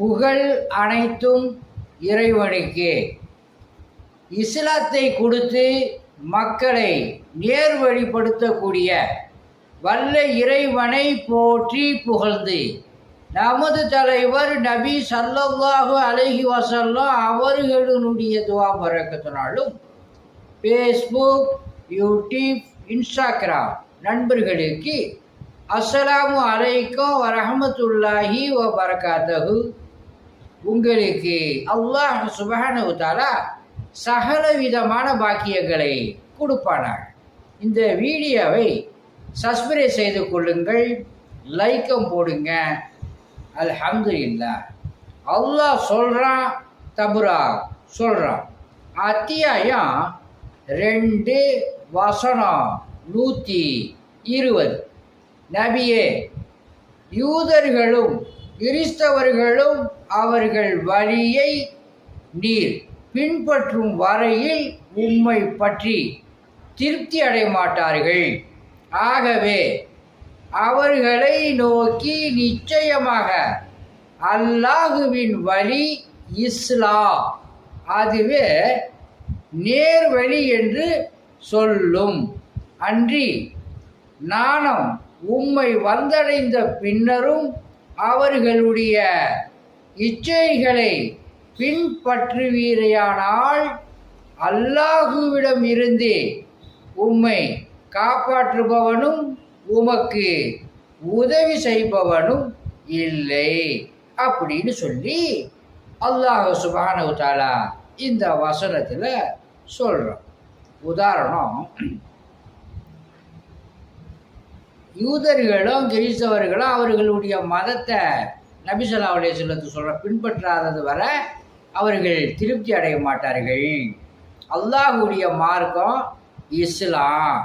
புகழ் அனைத்தும் இறைவனுக்கே. இஸ்லாத்தை கொடுத்து மக்களை நேர்வழிப்படுத்தக்கூடிய வல்ல இறைவனை போற்றி புகழ்ந்து நமது தலைவர் நபி ஸல்லல்லாஹு அலைஹி வஸல்லம் அவர்களுடைய துவா பரக்கத்தினாலும் ஃபேஸ்புக், யூடியூப், இன்ஸ்டாகிராம் நண்பர்களுக்கு அஸ்ஸலாமு அலைக்கும் வரஹ்மத்துல்லாஹி வ பரகாத்துஹு. உங்களுக்கு அல்லாஹ் சுப்ஹானஹு வ தஆலா சகல விதமான பாக்கியங்களை கொடுப்பானார். இந்த வீடியோவை சப்ஸ்கிரைப் செய்து கொள்ளுங்கள், லைக்கம் போடுங்க. அல்ஹம்துலில்லாஹ். அல்லாஹ் சொல்கிறான், தபுரா சொல்கிறான். அத்தியாயம் 2 வசனம் 120. நபியே, யூதர்களும் கிறிஸ்தவர்களும் அவர்கள் வழியை நீர் பின்பற்றும் வரையில் உம்மை பற்றி திருப்தி அடைய மாட்டார்கள். ஆகவே அவர்களை நோக்கி நிச்சயமாக அல்லாஹுவின் வழி இஸ்லாம், அதுவே நேர்வழி என்று சொல்லும். அன்றி நாணம் உம்மை வந்தடைந்த பின்னரும் அவர்களுடைய இச்சைகளை பின்பற்றுவீரையானால் அல்லாஹுவிடம் இருந்து உம்மை காப்பாற்றுபவனும் உமக்கு உதவி செய்பவனும் இல்லை அப்படின்னு சொல்லி அல்லாஹ் சுப்ஹானஹு வ தஆலா இந்த வசனத்தில் சொல்கிறோம். உதாரணம், யூதர்களும் கிறிஸ்தவர்களும் அவர்களுடைய மதத்தை நபி ஸல்லல்லாஹு அலைஹி வஸல்லம் சொல்கிற பின்பற்றாதது வர அவர்கள் திருப்தி அடைய மாட்டார்கள். அல்லாஹுடைய மார்க்கம் இஸ்லாம்.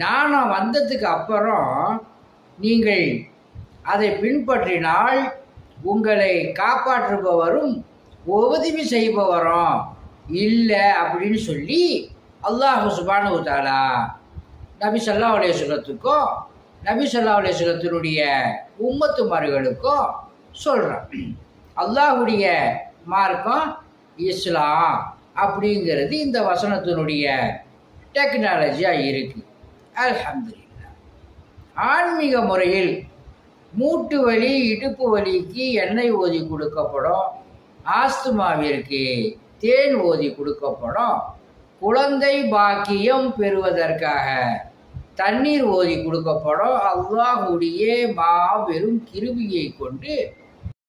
நானும் வந்ததுக்கு அப்புறம் நீங்கள் அதை பின்பற்றினால் உங்களை காப்பாற்றுபவரும் உதவி செய்பவரும் இல்லை அப்படின்னு சொல்லி அல்லாஹ் சுப்ஹானஹு வ தஆலா நபி ஸல்லல்லாஹு அலைஹி வஸல்லத்துக்கும் நபி ஸல்லல்லாஹு அலைஹி வஸல்லத்தினுடைய உம்மத்துமார்களுக்கும் சொல்கிறான். அல்லாஹுடைய மார்க்கம் இஸ்லாம் அப்படிங்கிறது இந்த வசனத்தினுடைய டெக்னாலஜியாக இருக்குது. அல்ஹம்துலில்லாஹ். ஆன்மீக முறையில் மூட்டு வலி, இடுப்பு வலிக்கு எண்ணெய் ஓதி கொடுக்கப்படும். ஆஸ்துமாவிற்கு தேன் ஓதி கொடுக்கப்படும். குழந்தை பாக்கியம் பெறுவதற்காக தண்ணீர் ஓதி கொடுக்கப்படும். அல்லாஹுடைய மாபெரும் கிருபையை கொண்டு